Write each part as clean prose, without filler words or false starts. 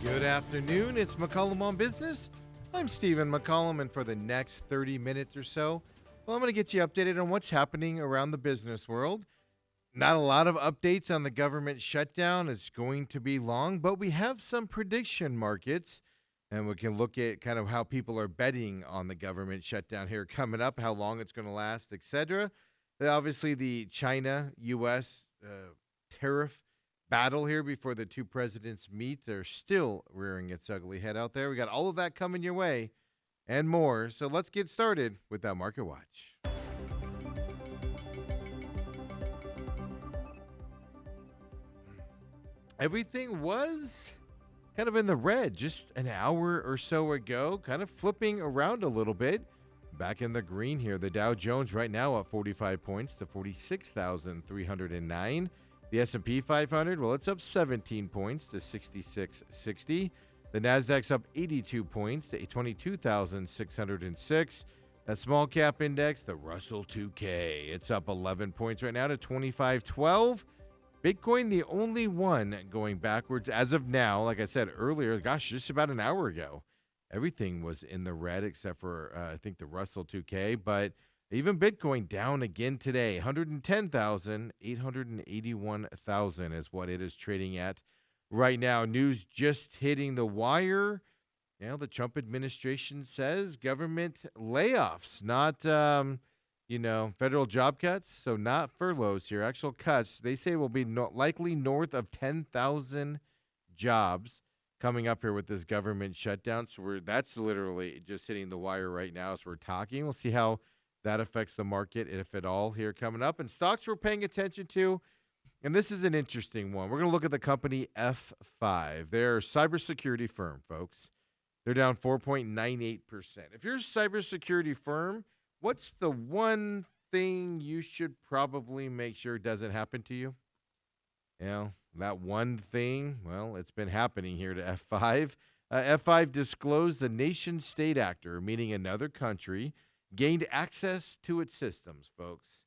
Good afternoon. It's McCollum on Business. I'm Stephen McCollum, and for the next 30 minutes or so, I'm going to get you updated on what's happening around the business world. Not a lot of updates on the government shutdown. It's going to be long, but we have some prediction markets, and we can look at kind of how people are betting on the government shutdown here coming up, how long it's going to last, etc. Obviously, the China-U.S. Tariff battle here before the two presidents meet. They're still rearing its ugly head out there. We got all of that coming your way and more. So let's get started with that Market Watch. Everything was kind of in the red just an hour or so ago, kind of flipping around a little bit. Back in the green here. The Dow Jones right now up 45 points to 46,309. The S&P 500, well, it's up 17 points to 6660. The Nasdaq's up 82 points to 22,606. That small cap index, the Russell 2K, it's up 11 points right now to 2512. Bitcoin, the only one going backwards as of now. Like I said earlier, gosh, just about an hour ago, everything was in the red except for, I think, the Russell 2K. But even Bitcoin down again today, 110,000, 881,000 is what it is trading at right now. News just hitting the wire. Now the Trump administration says government layoffs, not, federal job cuts. So not furloughs here, actual cuts. They say will be likely north of 10,000 jobs coming up here with this government shutdown. So that's literally just hitting the wire right now as we're talking. We'll see how that affects the market, if at all, here coming up. And stocks we're paying attention to, and this is an interesting one. We're going to look at the company F5. They're a cybersecurity firm, folks. They're down 4.98%. If you're a cybersecurity firm, what's the one thing you should probably make sure doesn't happen to you? That one thing, well, it's been happening here to F5. F5 disclosed the nation-state actor, meaning another country, gained access to its systems, folks.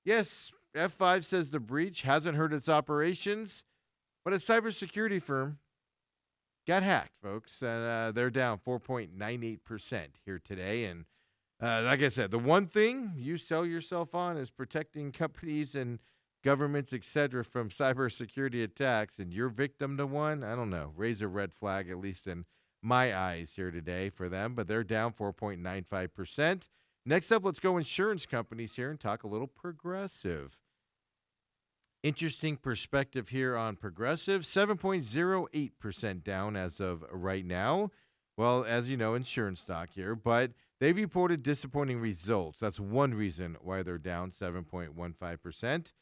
Yes, F5 says the breach hasn't hurt its operations, but a cybersecurity firm got hacked, folks, and they're down 4.98% here today. And like I said, the one thing you sell yourself on is protecting companies and governments, etc., from cybersecurity attacks, and you're victim to one. I don't know. Raise a red flag, at least in my eyes here today for them, but they're down 4.95%. Next up, let's go insurance companies here and talk a little Progressive. Interesting perspective here on Progressive, 7.08% down as of right now. Well, as you know, insurance stock here, but they've reported disappointing results. That's one reason why they're down 7.15%.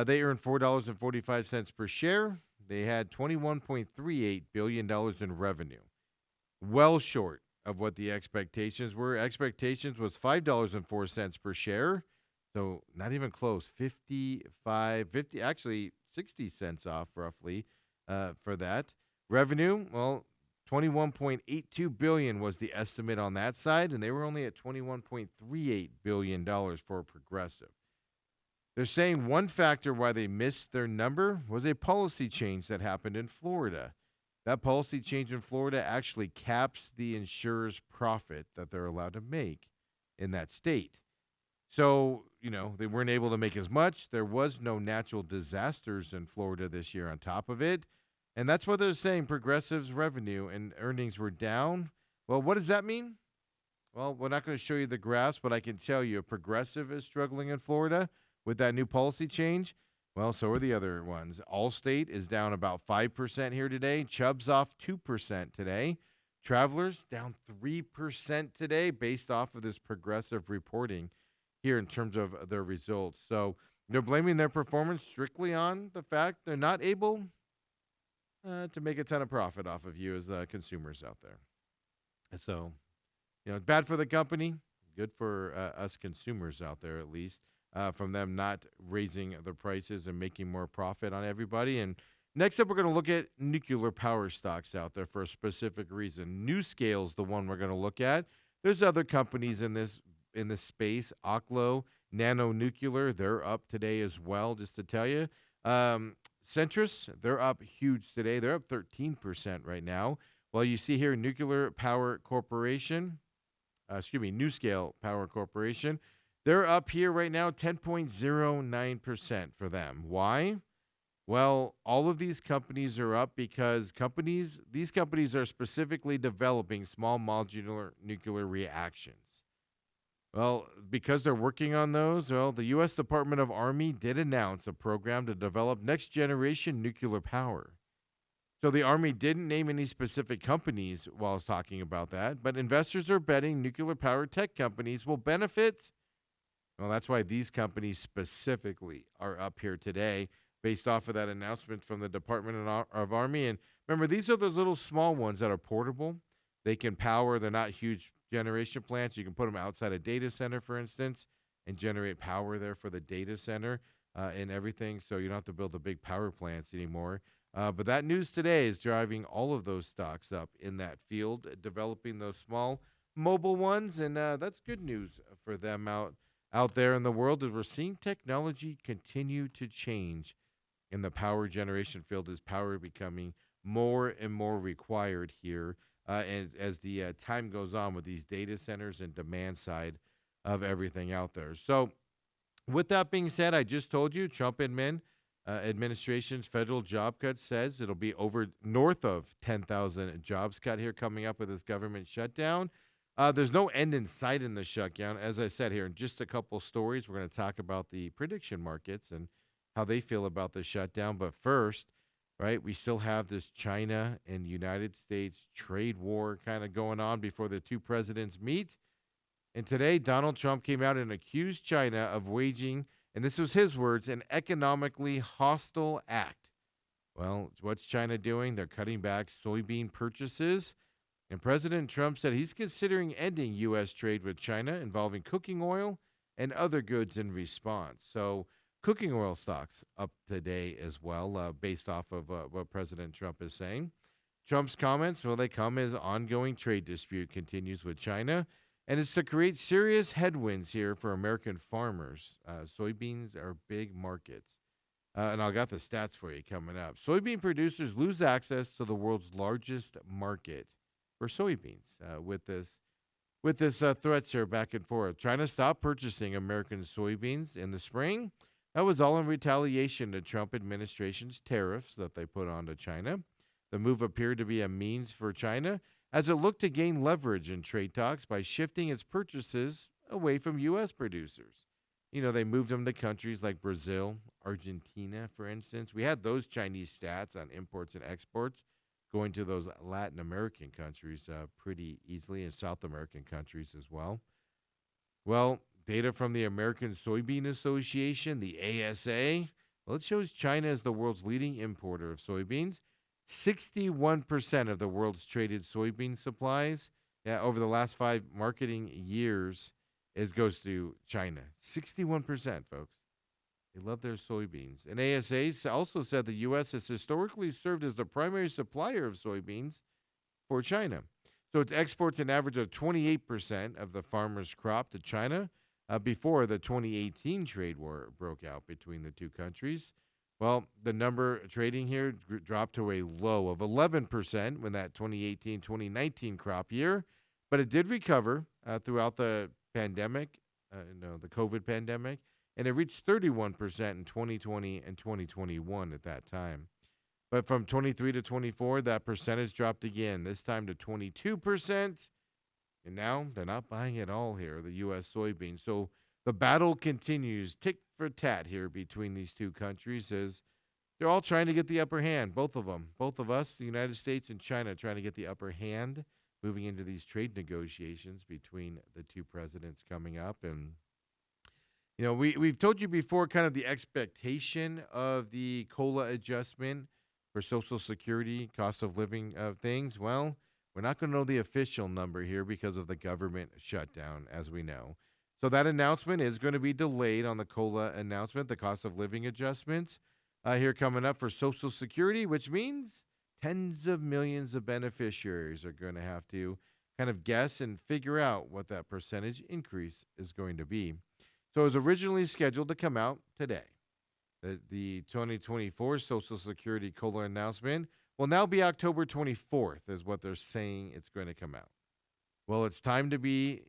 They earned $4.45 per share. They had $21.38 billion in revenue. Well short of what the expectations were. Expectations was $5.04 per share. So not even close. 50, actually 60 cents off roughly for that. Revenue, well, $21.82 billion was the estimate on that side, and they were only at $21.38 billion for Progressive. They're saying one factor why they missed their number was a policy change that happened in Florida. That policy change in Florida actually caps the insurer's profit that they're allowed to make in that state. So, they weren't able to make as much. There was no natural disasters in Florida this year on top of it. And that's what they're saying. Progressive's revenue and earnings were down. Well, what does that mean? Well, we're not going to show you the graphs, but I can tell you Progressive is struggling in Florida with that new policy change. Well, so are the other ones. Allstate is down about 5% here today. Chubb's off 2% today. Travelers down 3% today based off of this Progressive reporting here in terms of their results. So they're blaming their performance strictly on the fact they're not able to make a ton of profit off of you as consumers out there. And so, it's bad for the company, good for us consumers out there at least. From them not raising the prices and making more profit on everybody. And next up, we're going to look at nuclear power stocks out there for a specific reason. NuScale's the one we're going to look at. There's other companies in this space. Oklo, Nano Nuclear, they're up today as well, just to tell you. Centrus, they're up huge today. They're up 13% right now. Well, you see here, Nuclear Power Corporation, NuScale Power Corporation, they're up here right now, 10.09% for them. Why? Well, all of these companies are up because these companies are specifically developing small modular nuclear reactions. Well, because they're working on those, well, the U.S. Department of Army did announce a program to develop next generation nuclear power. So the Army didn't name any specific companies while I was talking about that, but investors are betting nuclear power tech companies will benefit. Well, that's why these companies specifically are up here today based off of that announcement from the Department of Army. And remember, these are those little small ones that are portable. They can power, they're not huge generation plants. You can put them outside a data center, for instance, and generate power there for the data center and everything. So you don't have to build the big power plants anymore. But that news today is driving all of those stocks up in that field, developing those small mobile ones. And that's good news for them out there in the world as we're seeing technology continue to change in the power generation field as power becoming more and more required here as the time goes on with these data centers and demand side of everything out there. So with that being said, I just told you Trump administration's federal job cut says it'll be over north of 10,000 jobs cut here coming up with this government shutdown. There's no end in sight in the shutdown. As I said here, in just a couple stories, we're going to talk about the prediction markets and how they feel about the shutdown. But first, right, we still have this China and United States trade war kind of going on before the two presidents meet. And today, Donald Trump came out and accused China of waging, and this was his words, an economically hostile act. Well, what's China doing? They're cutting back soybean purchases. And President Trump said he's considering ending U.S. trade with China involving cooking oil and other goods in response. So cooking oil stocks up today as well, based off of what President Trump is saying. Trump's comments, well, they come as ongoing trade dispute continues with China, and it's to create serious headwinds here for American farmers. Soybeans are big markets. And I got the stats for you coming up. Soybean producers lose access to the world's largest market for soybeans with this threats here back and forth. China stopped purchasing American soybeans in the spring. That was all in retaliation to Trump administration's tariffs that they put onto China. The move appeared to be a means for China as it looked to gain leverage in trade talks by shifting its purchases away from U.S. producers. You know, they moved them to countries like Brazil, Argentina, for instance. We had those Chinese stats on imports and exports going to those Latin American countries pretty easily, and South American countries as well. Well, data from the American Soybean Association, the ASA, well, it shows China is the world's leading importer of soybeans. 61% of the world's traded soybean supplies over the last 5 marketing years goes to China. 61%, folks. They love their soybeans. And ASA also said the U.S. has historically served as the primary supplier of soybeans for China. So it exports an average of 28% of the farmer's crop to China before the 2018 trade war broke out between the two countries. Well, the number trading here dropped to a low of 11% when that 2018-2019 crop year, but it did recover throughout the pandemic, the COVID pandemic, and it reached 31% in 2020 and 2021 at that time. But from 23 to 24, that percentage dropped again, this time to 22%. And now they're not buying at all here, the U.S. soybeans. So the battle continues, tick for tat here between these two countries as they're all trying to get the upper hand, both of them. Both of us, the United States and China, trying to get the upper hand moving into these trade negotiations between the two presidents coming up. And you know, we've told you before kind of the expectation of the COLA adjustment for Social Security, cost of living things. Well, we're not going to know the official number here because of the government shutdown, as we know. So that announcement is going to be delayed on the COLA announcement, the cost of living adjustments here coming up for Social Security, which means tens of millions of beneficiaries are going to have to kind of guess and figure out what that percentage increase is going to be. So it was originally scheduled to come out today. The 2024 Social Security COLA announcement will now be October 24th, is what they're saying it's going to come out. Well, it's time to be,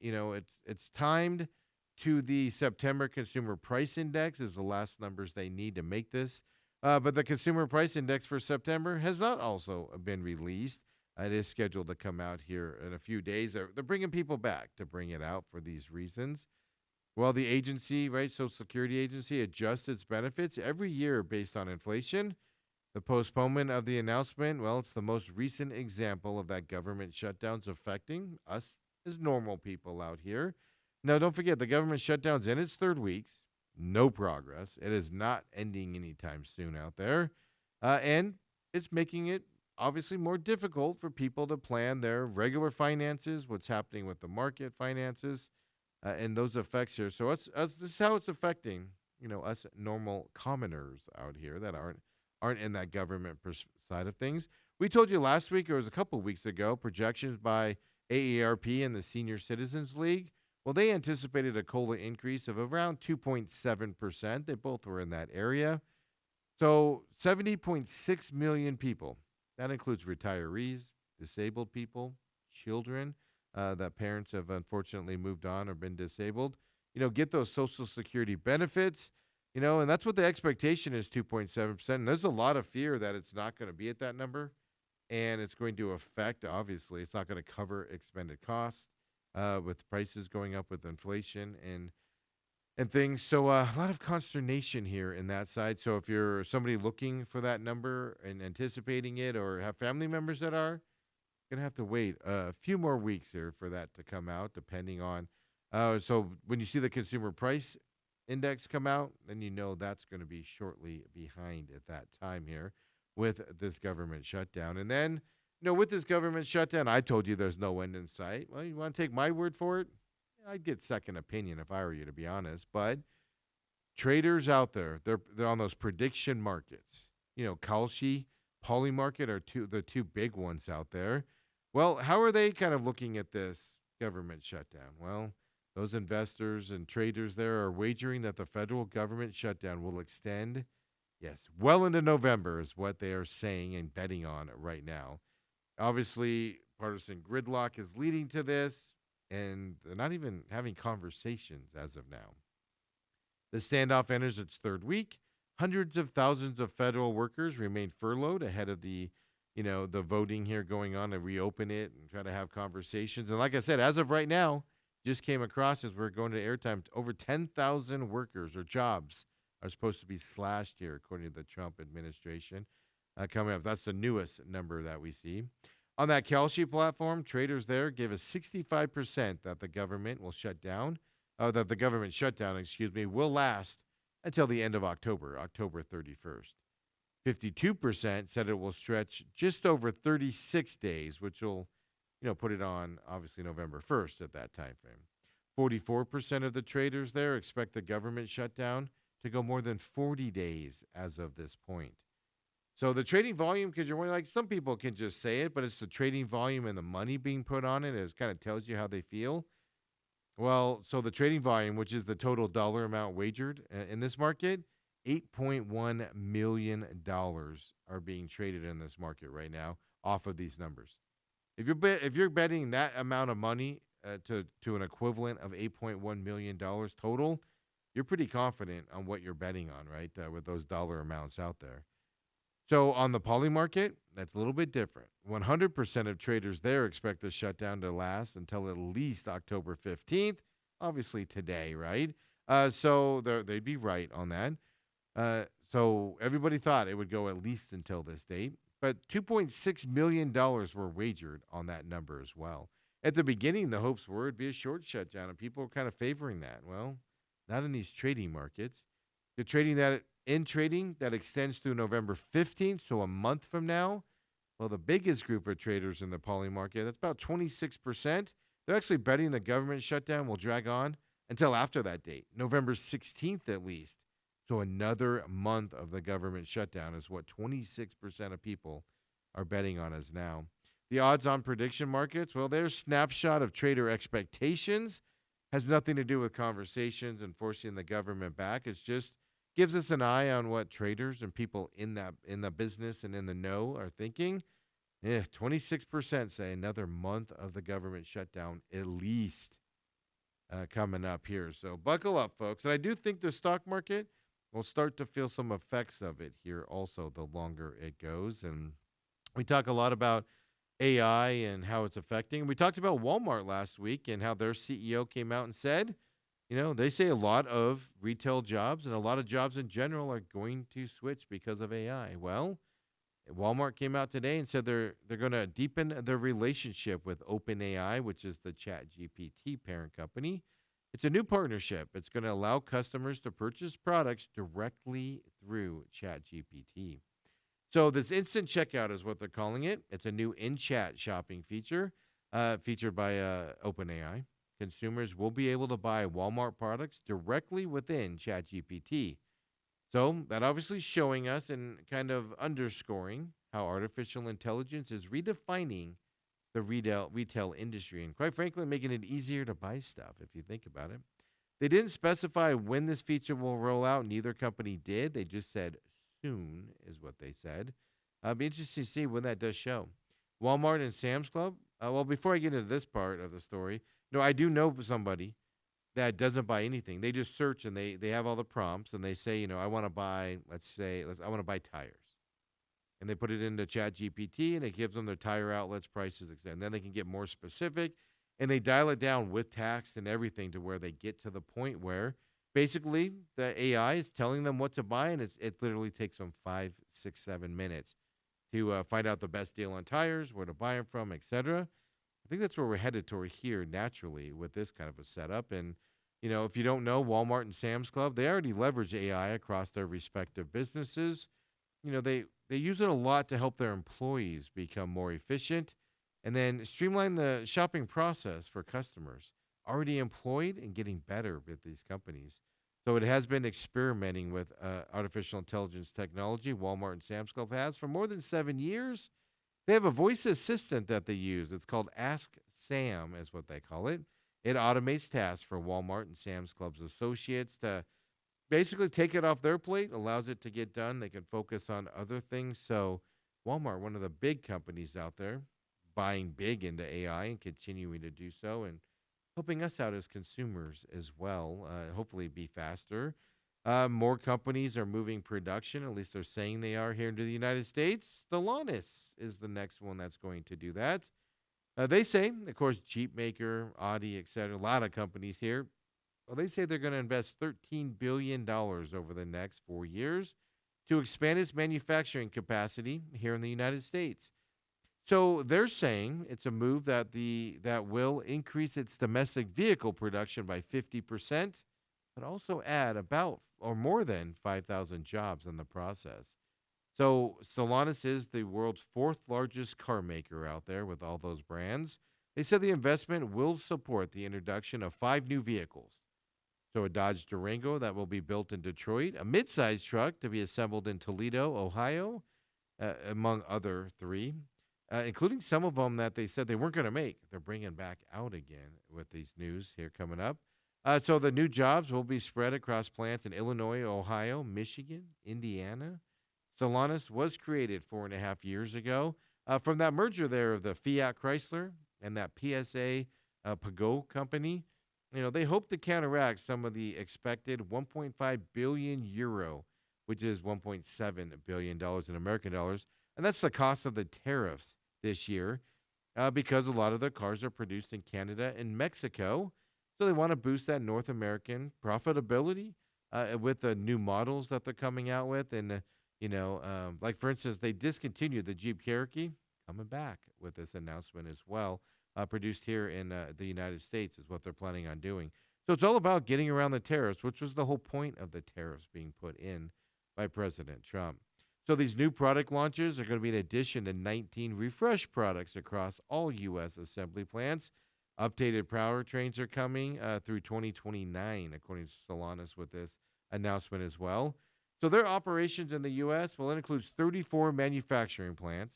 it's timed to the September Consumer Price Index is the last numbers they need to make this. But the Consumer Price Index for September has not also been released. It is scheduled to come out here in a few days. They're bringing people back to bring it out for these reasons. Well, the agency, right, Social Security agency, adjusts its benefits every year based on inflation. The postponement of the announcement, well, it's the most recent example of that government shutdowns affecting us as normal people out here. Now, don't forget, the government shutdown's in its third week. No progress. It is not ending anytime soon out there. And it's making it obviously more difficult for people to plan their regular finances, what's happening with the market finances, and those effects here. So this is how it's affecting, us normal commoners out here that aren't in that government side of things. We told you last week, or it was a couple weeks ago, projections by AARP and the Senior Citizens League. Well, they anticipated a COLA increase of around 2.7%. They both were in that area. So 70.6 million people. That includes retirees, disabled people, children that parents have unfortunately moved on or been disabled. Get those Social Security benefits. And that's what the expectation is, 2.7%. And there's a lot of fear that it's not going to be at that number. And it's going to affect, obviously, it's not going to cover expended costs with prices going up with inflation and things. So a lot of consternation here in that side. So if you're somebody looking for that number and anticipating it or have family members that are, going to have to wait a few more weeks here for that to come out, depending on. So when you see the consumer price index come out, then that's going to be shortly behind at that time here with this government shutdown. And then, with this government shutdown, I told you there's no end in sight. Well, you want to take my word for it? I'd get second opinion if I were you, to be honest. But traders out there, they're on those prediction markets. Kalshi, Poly Market are the two big ones out there. Well, how are they kind of looking at this government shutdown? Well, those investors and traders there are wagering that the federal government shutdown will extend, yes, well into November is what they are saying and betting on right now. Obviously, partisan gridlock is leading to this, and they're not even having conversations as of now. The standoff enters its third week. Hundreds of thousands of federal workers remain furloughed ahead of the voting here going on to reopen it and try to have conversations. And like I said, as of right now, just came across as we're going to airtime, over 10,000 workers or jobs are supposed to be slashed here, according to the Trump administration coming up. That's the newest number that we see. On that Kalshi platform, traders there give us 65% that the government will shut down, that the government shutdown, will last until the end of October 31st. 52% said it will stretch just over 36 days, which will, put it on, obviously, November 1st at that time frame. 44% of the traders there expect the government shutdown to go more than 40 days as of this point. So the trading volume, because you're wondering, some people can just say it, but it's the trading volume and the money being put on it. It kind of tells you how they feel. Well, so the trading volume, which is the total dollar amount wagered in this market, $8.1 million are being traded in this market right now off of these numbers. If you're betting that amount of money to an equivalent of $8.1 million total, you're pretty confident on what you're betting on, right, with those dollar amounts out there. So on the poly market, that's a little bit different. 100% of traders there expect the shutdown to last until at least October 15th, obviously today, right? So they'd be right on that. So everybody thought it would go at least until this date, but $2.6 million were wagered on that number as well. At the beginning, the hopes were it'd be a short shutdown, and people were kind of favoring that. Well, not in these trading markets. They're trading that extends through November 15th, so a month from now. Well, the biggest group of traders in the poly market, that's about 26%. They're actually betting the government shutdown will drag on until after that date, November 16th at least. So another month of the government shutdown is what 26% of people are betting on as now. The odds-on prediction markets, well, their snapshot of trader expectations has nothing to do with conversations and forcing the government back. It's just, gives us an eye on what traders and people in the business and in the know are thinking. Yeah, 26% say another month of the government shutdown at least coming up here. So buckle up, folks. And I do think the stock market will start to feel some effects of it here also the longer it goes. And we talk a lot about AI and how it's affecting. We talked about Walmart last week and how their CEO came out and said, they say a lot of retail jobs and a lot of jobs in general are going to switch because of AI. Well, Walmart came out today and said they're going to deepen their relationship with OpenAI, which is the ChatGPT parent company. It's a new partnership. It's going to allow customers to purchase products directly through ChatGPT. So this instant checkout is what they're calling it. It's a new in-chat shopping feature featured by OpenAI. Consumers will be able to buy Walmart products directly within ChatGPT. So that obviously showing us and kind of underscoring how artificial intelligence is redefining the retail industry and quite frankly making it easier to buy stuff if you think about it. They didn't specify when this feature will roll out. Neither company did. They just said soon is what they said. I'll be interested to see when that does show. Walmart and Sam's Club. Well, before I get into this part of the story, I do know somebody that doesn't buy anything. They just search and they have all the prompts and they say, I want to buy, I want to buy tires. And they put it into ChatGPT and it gives them their tire outlets, prices, etc. And then they can get more specific and they dial it down with tax and everything to where they get to the point where basically the AI is telling them what to buy and it literally takes them 5, 6, 7 minutes to find out the best deal on tires, where to buy them from, etc. I think that's where we're headed toward here naturally with this kind of a setup. And, if you don't know, Walmart and Sam's Club, they already leverage AI across their respective businesses. They use it a lot to help their employees become more efficient and then streamline the shopping process for customers already employed and getting better with these companies. So it has been experimenting with artificial intelligence technology. Walmart and Sam's Club has for more than 7 years. They have a voice assistant that they use. It's called Ask Sam, is what they call it. It automates tasks for Walmart and Sam's Club's associates to basically take it off their plate, allows it to get done. They can focus on other things. So Walmart, one of the big companies out there, buying big into AI and continuing to do so and helping us out as consumers as well, hopefully be faster. More companies are moving production, at least they're saying they are here into the United States. Stellantis is the next one that's going to do that. They say, of course, Jeep maker, Audi, etc., a lot of companies here, well, they say they're going to invest $13 billion over the next 4 years to expand its manufacturing capacity here in the United States. So they're saying it's a move that will increase its domestic vehicle production by 50%, but also add about or more than 5,000 jobs in the process. So Stellantis is the world's 4th largest car maker out there with all those brands. They said the investment will support the introduction of 5 new vehicles. So a Dodge Durango that will be built in Detroit, a midsize truck to be assembled in Toledo, Ohio, among other 3. Including some of them that they said they weren't going to make. They're bringing back out again with these news here coming up. So the new jobs will be spread across plants in Illinois, Ohio, Michigan, Indiana. Stellantis was created 4.5 years ago from that merger there of the Fiat Chrysler and that PSA Peugeot company. They hope to counteract some of the expected 1.5 billion euro, which is $1.7 billion in American dollars. And that's the cost of the tariffs this year because a lot of their cars are produced in Canada and Mexico. So they want to boost that North American profitability with the new models that they're coming out with. And, like, for instance, they discontinued the Jeep Cherokee, coming back with this announcement as well, produced here in the United States is what they're planning on doing. So it's all about getting around the tariffs, which was the whole point of the tariffs being put in by President Trump. So these new product launches are going to be in addition to 19 refreshed products across all U.S. assembly plants. Updated powertrains are coming through 2029, according to Stellantis, with this announcement as well. So their operations in the U.S., well, it includes 34 manufacturing plants,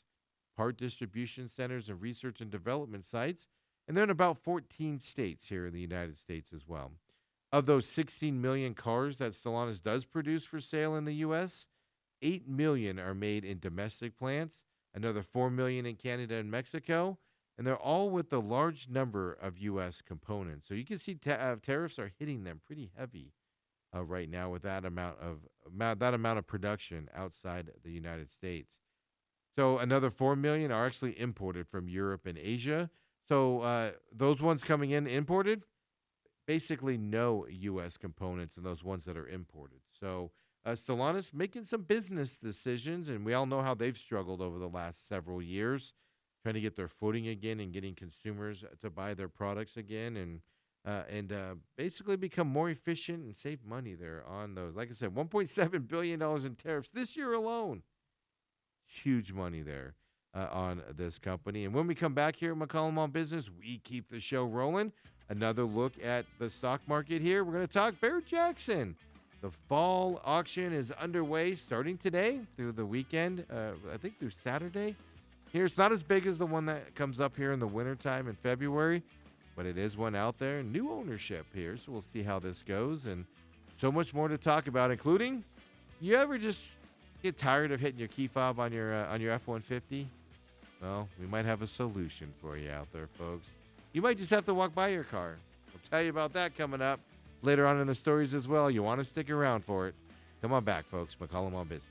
part distribution centers, and research and development sites, and they're in about 14 states here in the United States as well. Of those 16 million cars that Stellantis does produce for sale in the U.S., 8 million are made in domestic plants, another 4 million in Canada and Mexico, and they're all with a large number of U.S. components. So you can see tariffs are hitting them pretty heavy right now with that amount of production outside the United States. So another 4 million are actually imported from Europe and Asia. So those ones coming in imported, basically no U.S. components in those ones that are imported. So Stellantis making some business decisions, and we all know how they've struggled over the last several years, trying to get their footing again and getting consumers to buy their products again, and basically become more efficient and save money there on those. Like I said, $1.7 billion in tariffs this year alone. Huge money there on this company. And when we come back here at McCollum on Business, we keep the show rolling. Another look at the stock market here. We're going to talk Bear Jackson. The fall auction is underway starting today through the weekend, I think through Saturday. Here, it's not as big as the one that comes up here in the wintertime in February, but it is one out there. New ownership here, so we'll see how this goes. And so much more to talk about, including, you ever just get tired of hitting your key fob on your F-150? Well, we might have a solution for you out there, folks. You might just have to walk by your car. We'll tell you about that coming up later on in the stories as well. You want to stick around for it. Come on back, folks. McCollum on Business.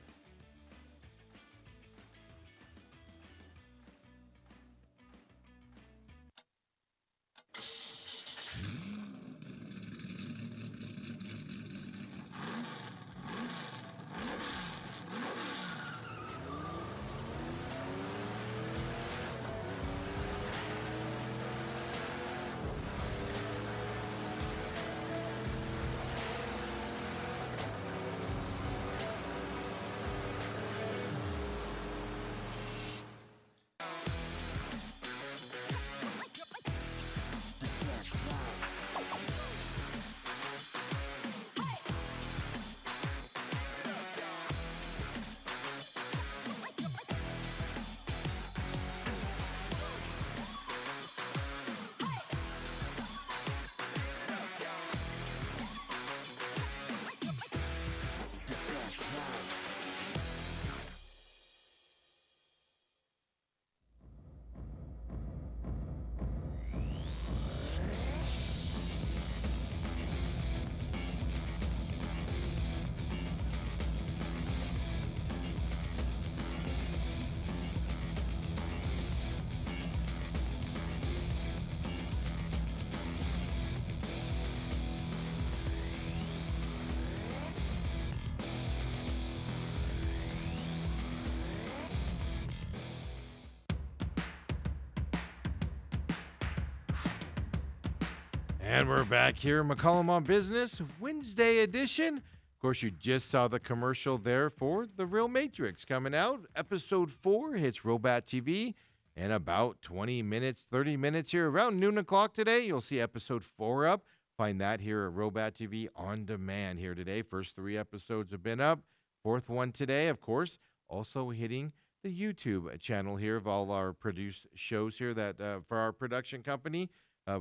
And we're back here, McCollum on Business, Wednesday edition. Of course, you just saw the commercial there for The Real Matrix coming out. Episode 4 hits Robot TV in about 20 minutes, 30 minutes here. Around noon o'clock today, you'll see episode 4 up. Find that here at Robot TV on demand here today. First 3 episodes have been up. 4th one today, of course, also hitting the YouTube channel here of all our produced shows here that for our production company.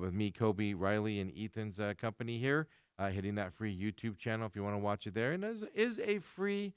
With me, Kobe, Riley, and Ethan's company here, hitting that free YouTube channel if you want to watch it there. And there is a free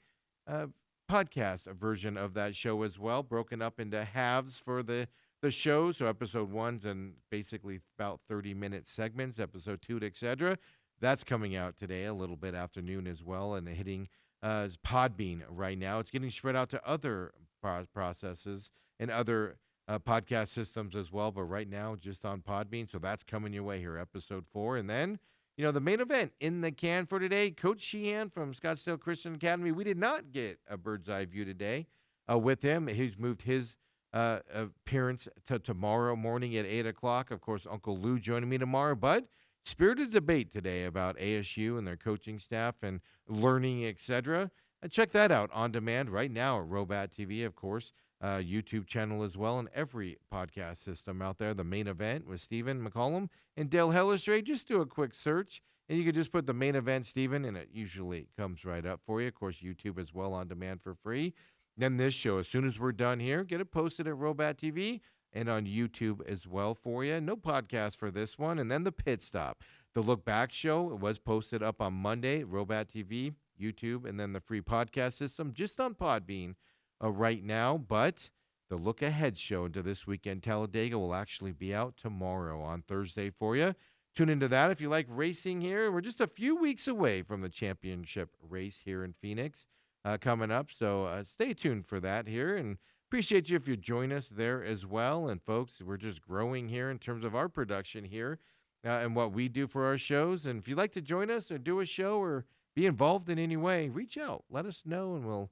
podcast version of that show as well, broken up into halves for the show. So episode 1's and basically about 30-minute segments, episode 2, etc. That's coming out today, a little bit afternoon as well, and hitting Podbean right now. It's getting spread out to other processes and other podcast systems as well, but right now just on Podbean. So that's coming your way here, episode 4. And then, the main event in the can for today, Coach Sheehan from Scottsdale Christian Academy. We did not get a bird's eye view today with him. He's moved his appearance to tomorrow morning at 8 o'clock. Of course, Uncle Lou joining me tomorrow, but spirited debate today about ASU and their coaching staff and learning, etc. Check that out on demand right now at Robot TV, of course. YouTube channel as well, and every podcast system out there. The main event with Stephen McCollum and Dale Hellestrade. Just do a quick search, and you can just put the main event, Stephen, and it usually comes right up for you. Of course, YouTube as well on demand for free. Then this show, as soon as we're done here, get it posted at Robot TV and on YouTube as well for you. No podcast for this one. And then the pit stop. The Look Back show, it was posted up on Monday, Robat TV, YouTube, and then the free podcast system, just on Podbean right now. But the Look Ahead show into this weekend, Talladega, will actually be out tomorrow on Thursday for you. Tune into that if you like racing here. We're just a few weeks away from the championship race here in Phoenix coming up. So stay tuned for that here. And appreciate you if you join us there as well. And folks, we're just growing here in terms of our production here and what we do for our shows. And if you'd like to join us or do a show or be involved in any way, reach out. Let us know, and we'll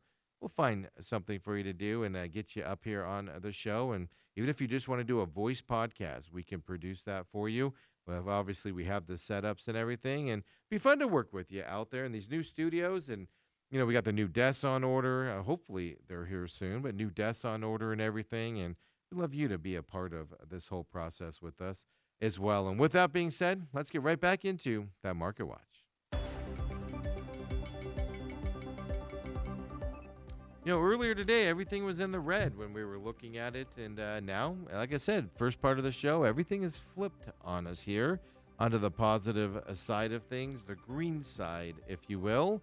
find something for you to do and get you up here on the show. And even if you just want to do a voice podcast, we can produce that for you. Well, obviously, we have the setups and everything, and it'd be fun to work with you out there in these new studios. And, we got the new desks on order. Hopefully, they're here soon, but new desks on order and everything. And we'd love you to be a part of this whole process with us as well. And with that being said, let's get right back into that Market Watch. Earlier today, everything was in the red when we were looking at it. And now, like I said, first part of the show, everything is flipped on us here onto the positive side of things, the green side, if you will.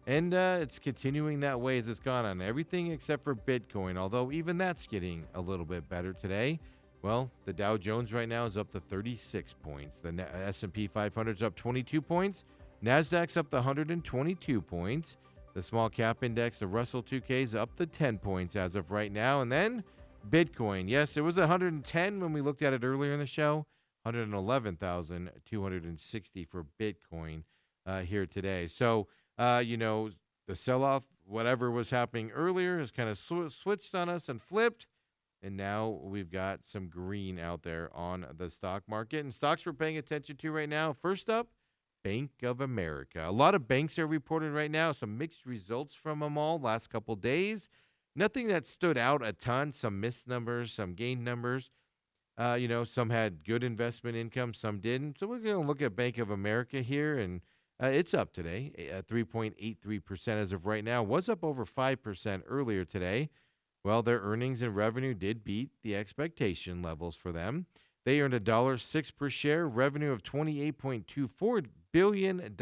And it's continuing that way as it's gone on everything except for Bitcoin, although even that's getting a little bit better today. Well, the Dow Jones right now is up to 36 points. The S&P 500 is up 22 points. NASDAQ's up to 122 points. The small cap index, the Russell 2K, is up to 10 points as of right now. And then Bitcoin. Yes, it was 110 when we looked at it earlier in the show. 111,260 for Bitcoin here today. So, the sell-off, whatever was happening earlier, has kind of switched on us and flipped. And now we've got some green out there on the stock market. And stocks we're paying attention to right now. First up, Bank of America. A lot of banks are reported right now. Some mixed results from them all last couple days. Nothing that stood out a ton. Some missed numbers, some gained numbers. Some had good investment income, some didn't. So we're going to look at Bank of America here, and it's up today, 3.83% as of right now. Was up over 5% earlier today. Well, their earnings and revenue did beat the expectation levels for them. They earned $1.06 per share, revenue of $28.24 billion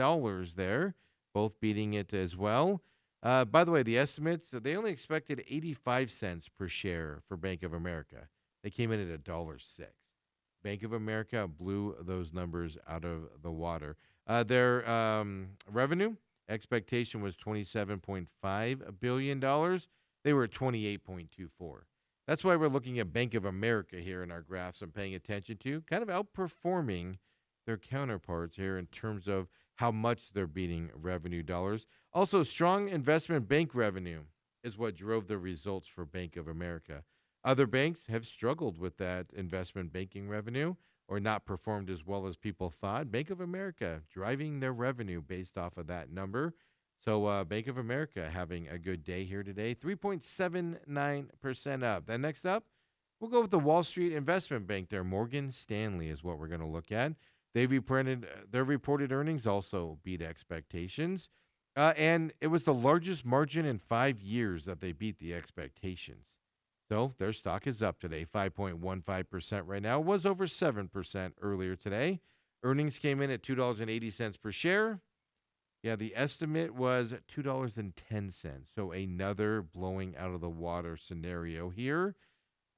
there, both beating it as well. By the way, the estimates, they only expected 85 cents per share for Bank of America. They came in at $1.06. Bank of America blew those numbers out of the water. Their revenue expectation was $27.5 billion. They were at $28.24. That's why we're looking at Bank of America here in our graphs and paying attention to, kind of outperforming their counterparts here in terms of how much they're beating revenue dollars. Also, strong investment bank revenue is what drove the results for Bank of America. Other banks have struggled with that investment banking revenue or not performed as well as people thought. Bank of America driving their revenue based off of that number. So Bank of America having a good day here today, 3.79% up. Then next up, we'll go with the Wall Street Investment Bank there. Morgan Stanley is what we're going to look at. Their reported earnings also beat expectations. And it was the largest margin in 5 years that they beat the expectations. So their stock is up today, 5.15% right now. It was over 7% earlier today. Earnings came in at $2.80 per share. Yeah, the estimate was $2.10. So another blowing out of the water scenario here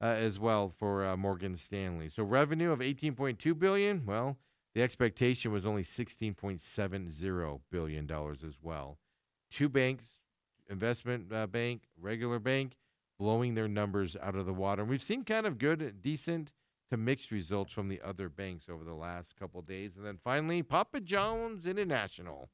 as well for Morgan Stanley. So revenue of $18.2 billion. Well, the expectation was only $16.70 billion as well. Two banks, investment bank, regular bank, blowing their numbers out of the water. And we've seen kind of good, decent to mixed results from the other banks over the last couple of days. And then finally, Papa John's International.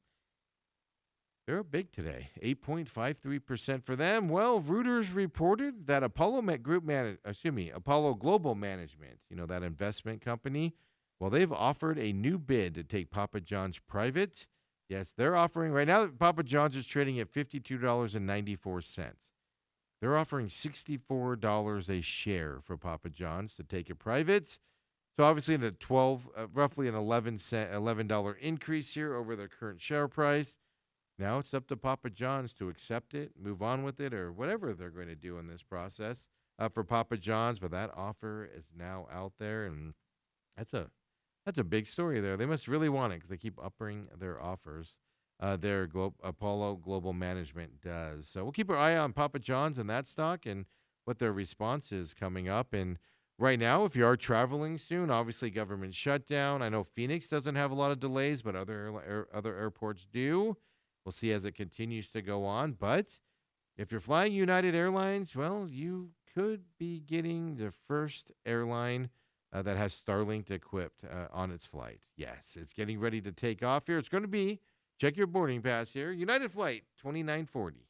They're big today, 8.53% for them. Well, Reuters reported that Apollo Global Management, that investment company, well, they've offered a new bid to take Papa John's private. Yes, they're offering right now. Papa John's is trading at $52.94. They're offering $64 a share for Papa John's to take it private. So obviously, in a roughly an $11 increase here over their current share price. Now it's up to Papa John's to accept it, move on with it, or whatever they're going to do in this process for Papa John's. But that offer is now out there, and that's a That's a big story there. They must really want it because they keep upping their offers. Apollo Global Management does. So we'll keep our eye on Papa John's and that stock and what their response is coming up. And right now, if you are traveling soon, obviously government shutdown. I know Phoenix doesn't have a lot of delays, but other airports do. We'll see as it continues to go on. But if you're flying United Airlines, well, you could be getting the first airline that has Starlink equipped on its flight. Yes, it's getting ready to take off here. It's going to be, check your boarding pass here, United Flight 2940.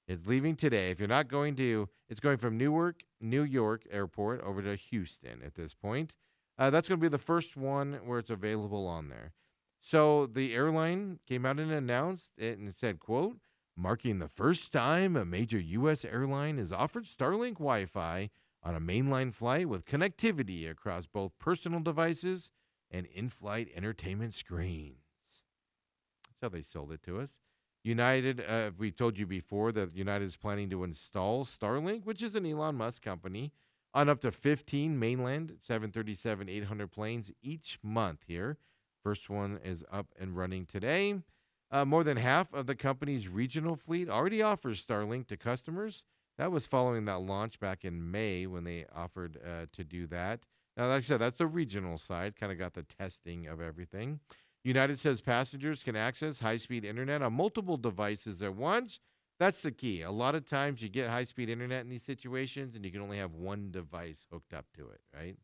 It's leaving today. If you're not going to, it's going from Newark, New York Airport over to Houston at this point. That's going to be the first one where it's available on there. So the airline came out and announced it and said, quote, marking the first time a major U.S. airline has offered Starlink Wi-Fi on a mainline flight with connectivity across both personal devices and in-flight entertainment screens. That's how they sold it to us. United, we told you before that United is planning to install Starlink, which is an Elon Musk company, on up to 15 mainland 737-800 planes each month here. First one is up and running today. More than half of the company's regional fleet already offers Starlink to customers. That was following that launch back in May when they offered to do that. Now, like I said, that's the regional side, kind of got the testing of everything. United says passengers can access high-speed internet on multiple devices at once. That's the key. A lot of times you get high-speed internet in these situations, and you can only have one device hooked up to it, right?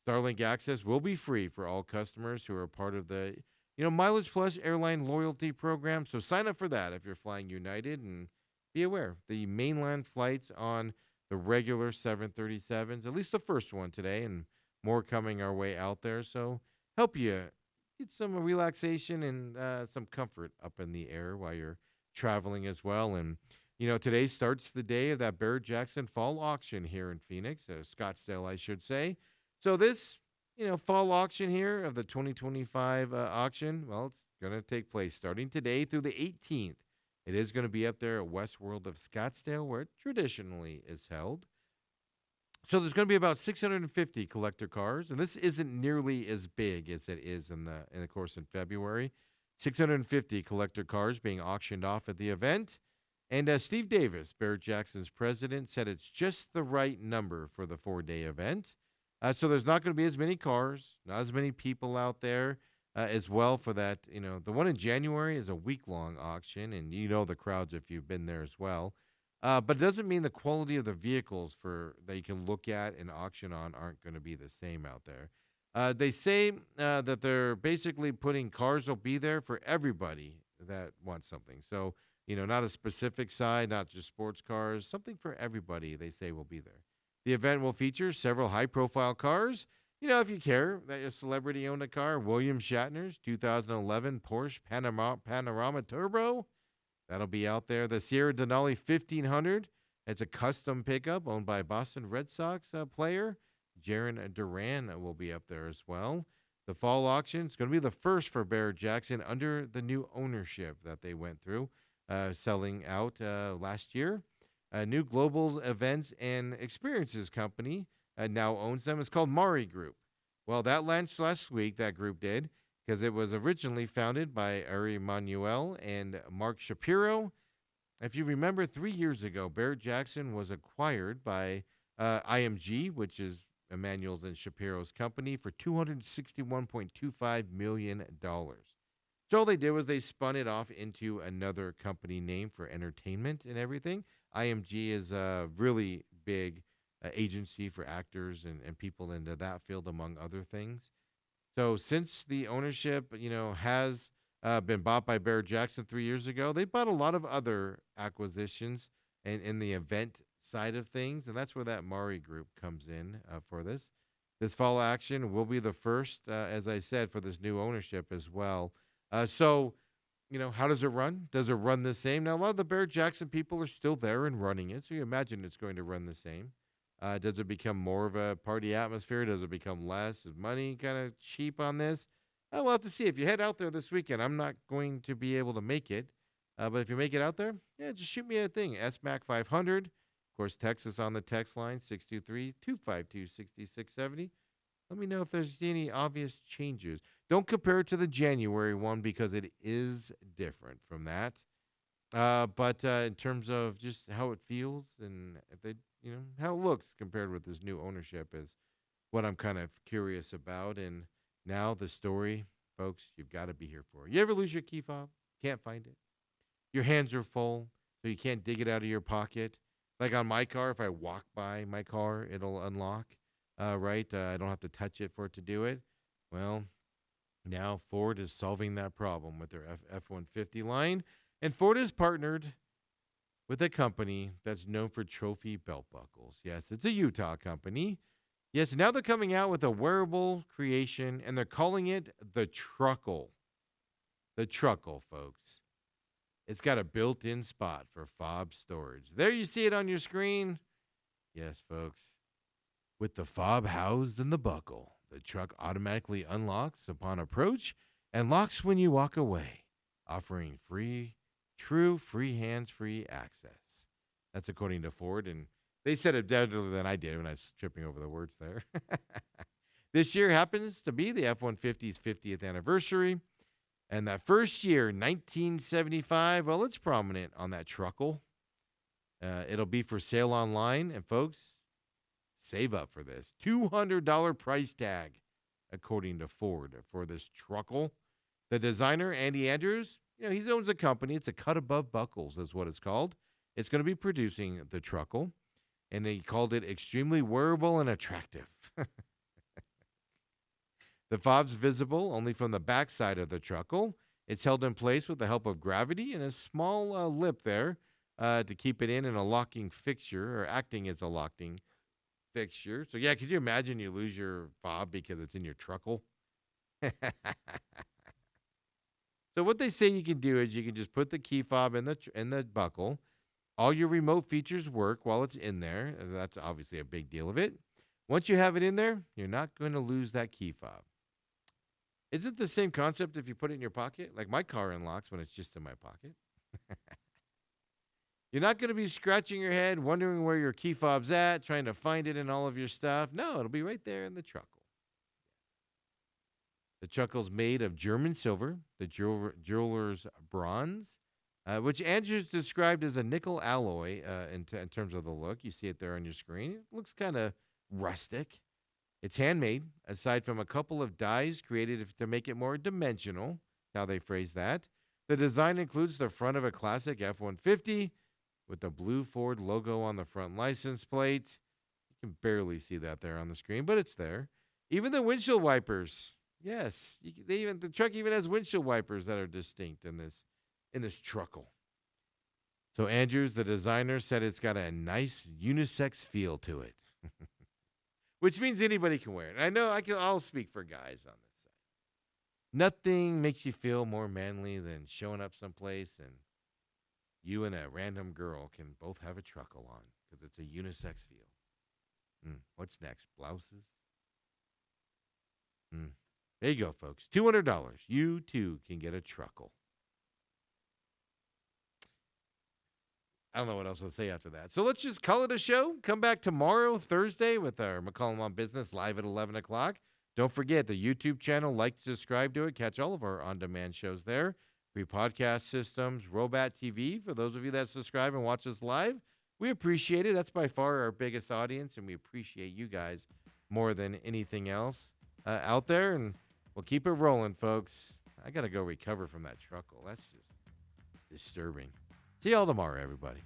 Starlink access will be free for all customers who are part of the Mileage Plus airline loyalty program. So sign up for that if you're flying United, and be aware the mainland flights on the regular 737s, at least the first one today, and more coming our way out there. So help you get some relaxation and some comfort up in the air while you're traveling as well. And today starts the day of that Barrett-Jackson fall auction here in Phoenix, Scottsdale, I should say. So this fall auction here of the 2025 auction, well, it's going to take place starting today through the 18th. It is going to be up there at Westworld of Scottsdale, where it traditionally is held. So there's going to be about 650 collector cars, and this isn't nearly as big as it is in the course in February. 650 collector cars being auctioned off at the event. And Steve Davis, Barrett-Jackson's president, said it's just the right number for the 4-day event. So there's not going to be as many cars, not as many people out there as well for that. The one in January is a week-long auction, and the crowds if you've been there as well. But it doesn't mean the quality of the vehicles that you can look at and auction on aren't going to be the same out there. They say that they're basically putting cars will be there for everybody that wants something. So, not a specific side, not just sports cars, something for everybody they say will be there. The event will feature several high-profile cars. If you care that your celebrity owned a car, William Shatner's 2011 Porsche Panorama Turbo, that'll be out there. The Sierra Denali 1500, it's a custom pickup owned by Boston Red Sox player Jarren Duran will be up there as well. The fall auction is going to be the first for Barrett-Jackson under the new ownership that they went through, selling out last year. A new global events and experiences company now owns them. It's called Mari Group. Well, that launched last week, that group did, because it was originally founded by Ari Manuel and Mark Shapiro. If you remember, 3 years ago, Barrett-Jackson was acquired by IMG, which is Emanuel's and Shapiro's company, for $261.25 million. So all they did was they spun it off into another company name for entertainment and everything. IMG is a really big agency for actors and people into that field, among other things. So since the ownership, has been bought by Barrett-Jackson 3 years ago, they bought a lot of other acquisitions in the event side of things, and that's where that Mari Group comes in for this. This fall action will be the first, as I said, for this new ownership as well. So how does it run? Does it run the same? Now, a lot of the Barrett-Jackson people are still there and running it, so you imagine it's going to run the same. Does it become more of a party atmosphere? Does it become less? Is money kind of cheap on this? We'll have to see. If you head out there this weekend, I'm not going to be able to make it. But if you make it out there, just shoot me a thing. SMAC 500. Of course, text us on the text line, 623-252-6670. Let me know if there's any obvious changes. Don't compare it to the January one because it is different from that. But in terms of just how it feels and if they, how it looks compared with this new ownership is what I'm kind of curious about. And now the story, folks, you've got to be here for it. You ever lose your key fob? Can't find it? Your hands are full, so you can't dig it out of your pocket. Like on my car, if I walk by my car, it'll unlock, right? I don't have to touch it for it to do it. Well, now Ford is solving that problem with their F-150 line. And Ford has partnered with a company that's known for trophy belt buckles. Yes, it's a Utah company. Yes, now they're coming out with a wearable creation, and they're calling it the Truckle. The Truckle, folks. It's got a built-in spot for fob storage. There you see it on your screen. Yes, folks. With the fob housed in the buckle, the truck automatically unlocks upon approach and locks when you walk away, offering true free hands-free access. That's according to Ford, and they said it better than I did when I was tripping over the words there. This year happens to be the F-150's 50th anniversary. And that first year, 1975, well, it's prominent on that truckle. It'll be for sale online. And folks, save up for this. $200 price tag, according to Ford, for this truckle. The designer, Andy Andrews, he owns a company. It's a Cut Above Buckles is what it's called. It's going to be producing the truckle. And they called it extremely wearable and attractive. The fob's visible only from the backside of the truckle. It's held in place with the help of gravity and a small lip there to keep it in a locking fixture or acting as a locking fixture. So, yeah, could you imagine you lose your fob because it's in your truckle? So what they say you can do is you can just put the key fob in the buckle. All your remote features work while it's in there. That's obviously a big deal of it. Once you have it in there, you're not going to lose that key fob. Is it the same concept if you put it in your pocket? Like my car unlocks when it's just in my pocket. You're not going to be scratching your head, wondering where your key fob's at, trying to find it in all of your stuff. No, it'll be right there in the truckle. The truckle's made of German silver, the jeweler's bronze, which Andrews described as a nickel alloy in terms of the look. You see it there on your screen. It looks kind of rustic. It's handmade, aside from a couple of dies created to make it more dimensional, how they phrase that. The design includes the front of a classic F-150 with the blue Ford logo on the front license plate. You can barely see that there on the screen, but it's there. Even the windshield wipers. Yes, the truck even has windshield wipers that are distinct in this truckle. So Andrews, the designer, said it's got a nice unisex feel to it. Which means anybody can wear it. I know I'll speak for guys on this side. Nothing makes you feel more manly than showing up someplace and you and a random girl can both have a truckle on because it's a unisex feel. What's next? Blouses? There you go, folks. $200. You too can get a truckle. I don't know what else to say after that. So let's just call it a show. Come back tomorrow, Thursday, with our McCollum on Business live at 11 o'clock. Don't forget the YouTube channel. Like, subscribe to it. Catch all of our on-demand shows there. Free podcast systems, Robat TV. For those of you that subscribe and watch us live, we appreciate it. That's by far our biggest audience, and we appreciate you guys more than anything else out there. And we'll keep it rolling, folks. I got to go recover from that truckle. That's just disturbing. See y'all tomorrow, everybody.